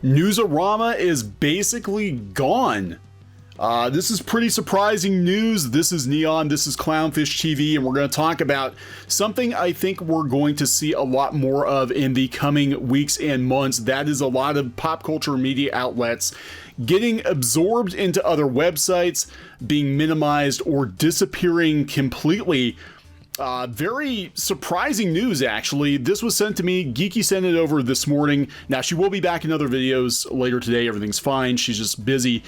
Newsarama is basically gone. This is pretty surprising news. This is Kneon, this is CLOWNFISH TV, and we're going to talk about something I think we're going to see a lot more of in the coming weeks and months. That is a lot of pop culture media outlets getting absorbed into other websites, being minimized, or disappearing completely. Very surprising news, actually. This was sent to me. Geeky sent it over this morning. Now, she will be back in other videos later today. Everything's fine. She's just busy.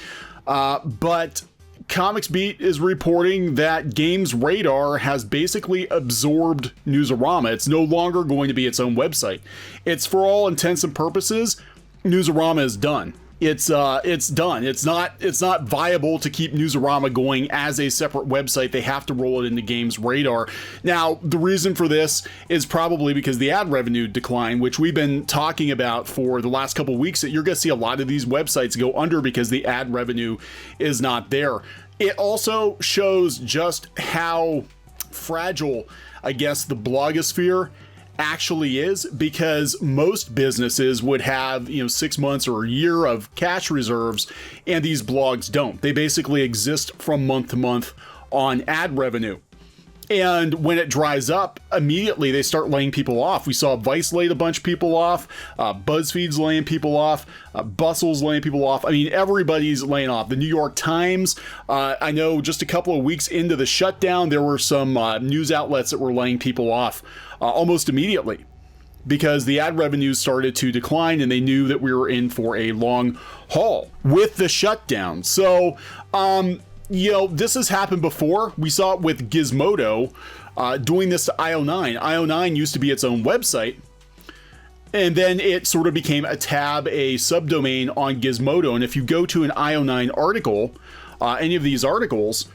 But Comics Beat is reporting that Games Radar has basically absorbed Newsarama. It's no longer going to be its own website. It's, for all intents and purposes, Newsarama is done. It's done. It's not viable to keep Newsarama going as a separate website. They have to roll it into Games Radar. Now, the reason for this is probably because the ad revenue decline, which we've been talking about for the last couple of weeks, that you're going to see a lot of these websites go under because the ad revenue is not there. It also shows just how fragile, I guess, the blogosphere actually is, because most businesses would have 6 months or a year of cash reserves, and these blogs don't. They basically exist from month to month on ad revenue. And when it dries up, immediately they start laying people off. We saw Vice laid a bunch of people off, BuzzFeed's laying people off, Bustle's laying people off. I mean, everybody's laying off. The New York Times, I know just a couple of weeks into the shutdown, there were some news outlets that were laying people off almost immediately, because the ad revenues started to decline and they knew that we were in for a long haul with the shutdown. So, this has happened before. We saw it with Gizmodo doing this to IO9. IO9 used to be its own website, and then it sort of became a tab, a subdomain on Gizmodo. And if you go to an IO9 article, any of these articles,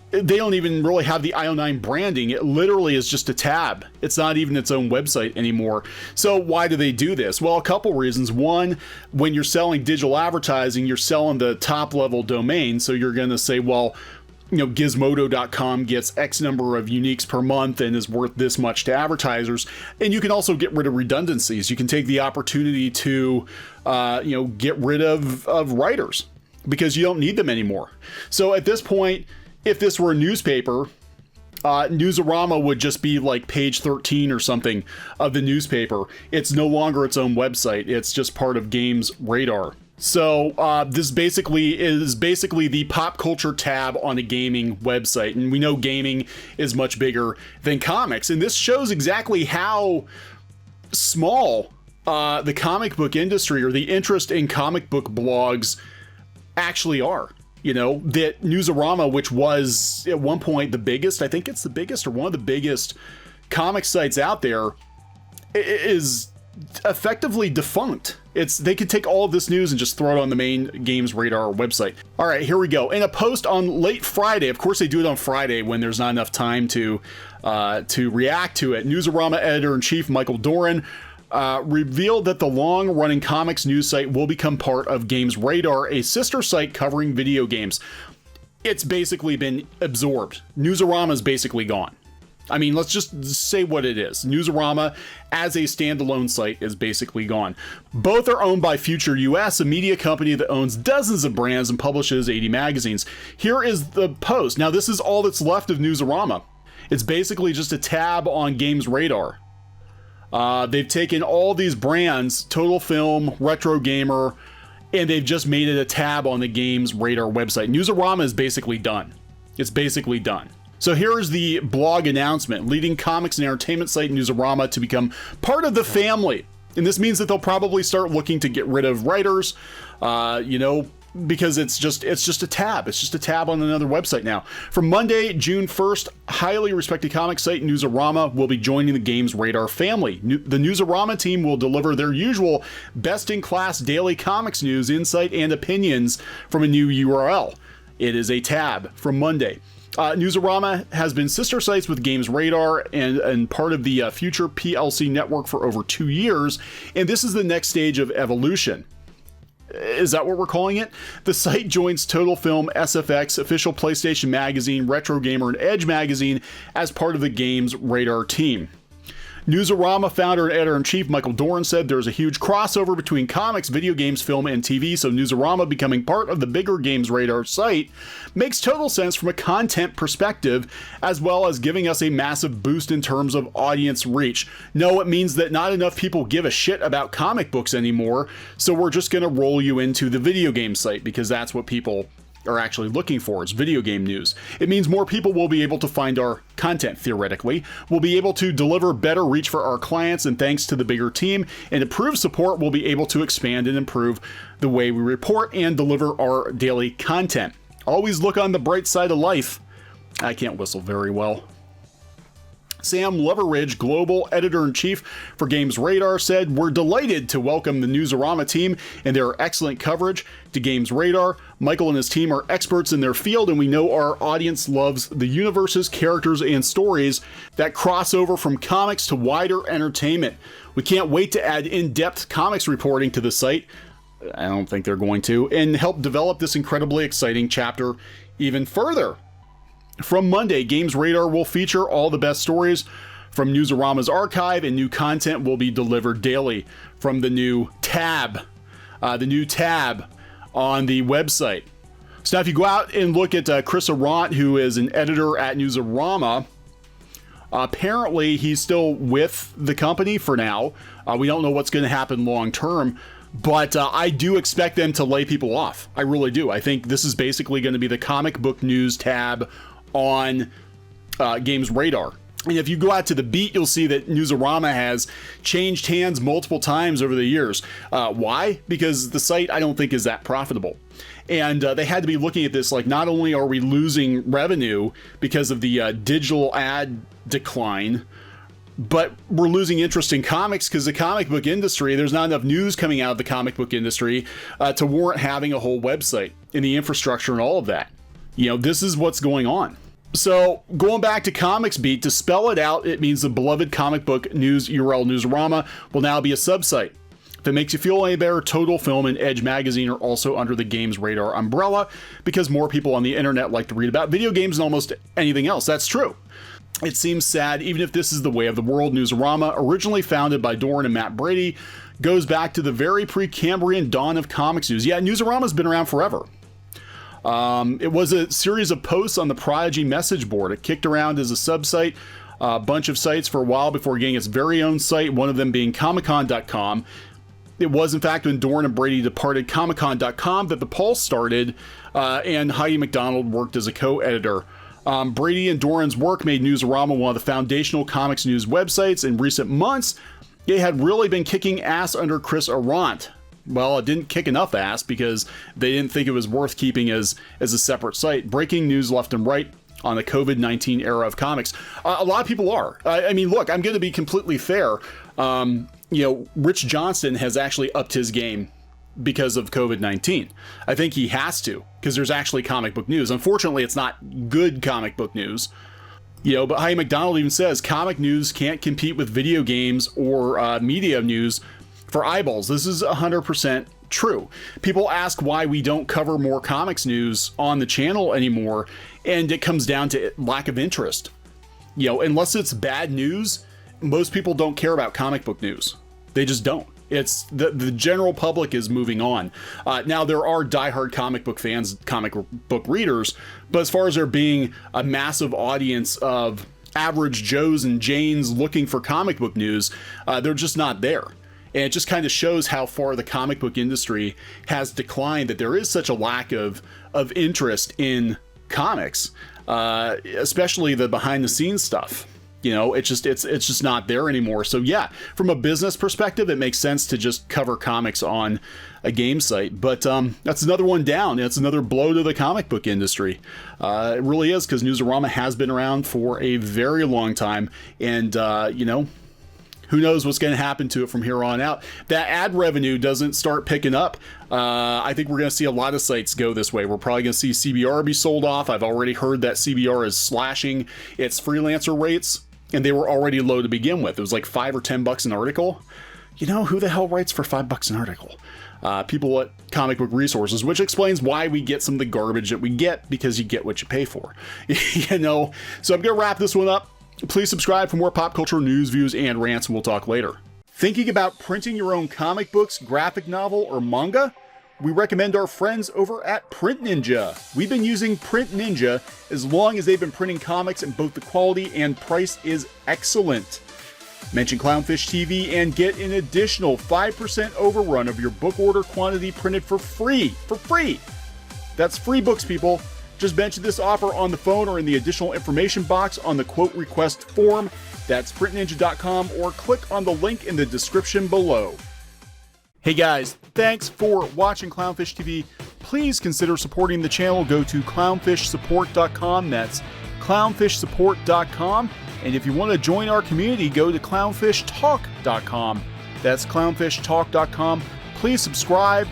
they don't even really have the IO9 branding. It literally is just a tab. It's not even its own website anymore. So why do they do this? Well, a couple reasons. One, when you're selling digital advertising, you're selling the top level domain. So you're going to say, well, gizmodo.com gets X number of uniques per month and is worth this much to advertisers. And you can also get rid of redundancies. You can take the opportunity to, get rid of writers because you don't need them anymore. So at this point, if this were a newspaper, Newsarama would just be like page 13 or something of the newspaper. It's no longer its own website. It's just part of Games Radar. So this basically is the pop culture tab on a gaming website. And we know gaming is much bigger than comics. And this shows exactly how small the comic book industry, or the interest in comic book blogs, actually are. That Newsarama, which was at one point the biggest, I think it's the biggest or one of the biggest comic sites out there, is effectively defunct. They could take all of this news and just throw it on the main Games Radar website. All right, here we go. In a post on late Friday, of course they do it on Friday when there's not enough time to react to it, Newsarama editor-in-chief Michael Doran revealed that the long-running comics news site will become part of Games Radar, a sister site covering video games. It's basically been absorbed. Newsarama is basically gone. I mean, let's just say what it is. Newsarama, as a standalone site, is basically gone. Both are owned by Future US, a media company that owns dozens of brands and publishes 80 magazines. Here is the post. Now, this is all that's left of Newsarama. It's basically just a tab on Games Radar. They've taken all these brands, Total Film, Retro Gamer, and they've just made it a tab on the Games Radar website. Newsarama is basically done. It's basically done. So here is the blog announcement. Leading comics and entertainment site Newsarama to become part of the family. And this means that they'll probably start looking to get rid of writers, because it's just a tab. It's just a tab on another website now. From Monday, June 1st, highly respected comic site Newsarama will be joining the Games Radar family. The Newsarama team will deliver their usual best-in-class daily comics news, insight, and opinions from a new URL. It is a tab from Monday. Newsarama has been sister sites with Games Radar and part of the Future PLC network for over 2 years, and this is the next stage of evolution. Is that what we're calling it? The site joins Total Film, SFX, Official PlayStation Magazine, Retro Gamer, and Edge Magazine as part of the Games Radar team. Newsarama founder and editor-in-chief Michael Doran said there's a huge crossover between comics, video games, film, and TV, so Newsarama becoming part of the bigger Games Radar site makes total sense from a content perspective, as well as giving us a massive boost in terms of audience reach. No, it means that not enough people give a shit about comic books anymore, so we're just going to roll you into the video game site, because that's what people are actually looking for, is video game news. It means more people will be able to find our content, theoretically. We'll be able to deliver better reach for our clients, and thanks to the bigger team and improved support, we'll be able to expand and improve the way we report and deliver our daily content. Always look on the bright side of life. I can't whistle very well. Sam Leveridge, global editor-in-chief for Games Radar, said, "We're delighted to welcome the Newsarama team and their excellent coverage to Games Radar. Michael and his team are experts in their field, and we know our audience loves the universes, characters, and stories that cross over from comics to wider entertainment. We can't wait to add in-depth comics reporting to the site." I don't think they're going to, and help develop this incredibly exciting chapter even further. From Monday, Games Radar will feature all the best stories from Newsarama's archive, and new content will be delivered daily from the new tab on the website. So now if you go out and look at Chris Arant, who is an editor at Newsarama, apparently he's still with the company for now. We don't know what's going to happen long term, but I do expect them to lay people off. I really do. I think this is basically going to be the comic book news tab on Games Radar. And if you go out to the beat, you'll see that Newsarama has changed hands multiple times over the years. Why? Because the site, I don't think, is that profitable. And they had to be looking at this like, not only are we losing revenue because of the digital ad decline, but we're losing interest in comics because the comic book industry, there's not enough news coming out of the comic book industry to warrant having a whole website and the infrastructure and all of that. You know, this is what's going on. So going back to Comics Beat, to spell it out, it means the beloved comic book news URL Newsarama will now be a subsite. If it makes you feel any better, Total Film and Edge Magazine are also under the Games Radar umbrella, because more people on the internet like to read about video games than almost anything else. That's true. It seems sad, even if this is the way of the world. Newsarama, originally founded by Doran and Matt Brady, goes back to the very pre-Cambrian dawn of comics news. Yeah, Newsarama's been around forever. It was a series of posts on the Prodigy message board. It kicked around as a subsite, a bunch of sites for a while before getting its very own site, one of them being Comiccon.com. It was, in fact, when Doran and Brady departed Comiccon.com that the Pulse started, and Heidi McDonald worked as a co-editor. Brady and Doran's work made Newsarama one of the foundational comics news websites. In recent months, it had really been kicking ass under Chris Arant. Well, it didn't kick enough ass because they didn't think it was worth keeping as a separate site. Breaking news left and right on the COVID-19 era of comics. A lot of people are. I mean, look, I'm going to be completely fair. You know, Rich Johnston has actually upped his game because of COVID-19. I think he has to, because there's actually comic book news. Unfortunately, it's not good comic book news. You know, but Heidi McDonald even says comic news can't compete with video games or media news for eyeballs. This is 100% true. People ask why we don't cover more comics news on the channel anymore, and it comes down to lack of interest. You know, unless it's bad news, most people don't care about comic book news. They just don't. It's the general public is moving on. Now, there are diehard comic book fans, comic book readers, but as far as there being a massive audience of average Joes and Janes looking for comic book news, they're just not there. And it just kind of shows how far the comic book industry has declined, that there is such a lack of interest in comics, especially the behind the scenes stuff. You know, it's just not there anymore. So yeah, from a business perspective, it makes sense to just cover comics on a game site. But that's another one down. It's another blow to the comic book industry. It really is, because Newsarama has been around for a very long time, and you know, who knows what's going to happen to it from here on out. That ad revenue doesn't start picking up. I think we're going to see a lot of sites go this way. We're probably going to see CBR be sold off. I've already heard that CBR is slashing its freelancer rates, and they were already low to begin with. It was like $5 or $10 an article. You know, who the hell writes for $5 an article? People at Comic Book Resources, which explains why we get some of the garbage that we get, because you get what you pay for. You know, so I'm going to wrap this one up. Please subscribe for more pop culture news, views, and rants, and we'll talk later. Thinking about printing your own comic books, graphic novel, or manga? We recommend our friends over at PrintNinja. We've been using PrintNinja as long as they've been printing comics, and both the quality and price is excellent. Mention Clownfish TV and get an additional 5% overrun of your book order quantity printed for free. For free! That's free books, people. Just mention this offer on the phone or in the additional information box on the quote request form. That's printninja.com, or click on the link in the description below. Hey guys, thanks for watching Clownfish TV. Please consider supporting the channel. Go to clownfishsupport.com. That's clownfishsupport.com. And if you want to join our community, go to clownfishtalk.com. That's clownfishtalk.com. Please subscribe,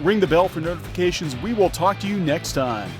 ring the bell for notifications. We will talk to you next time.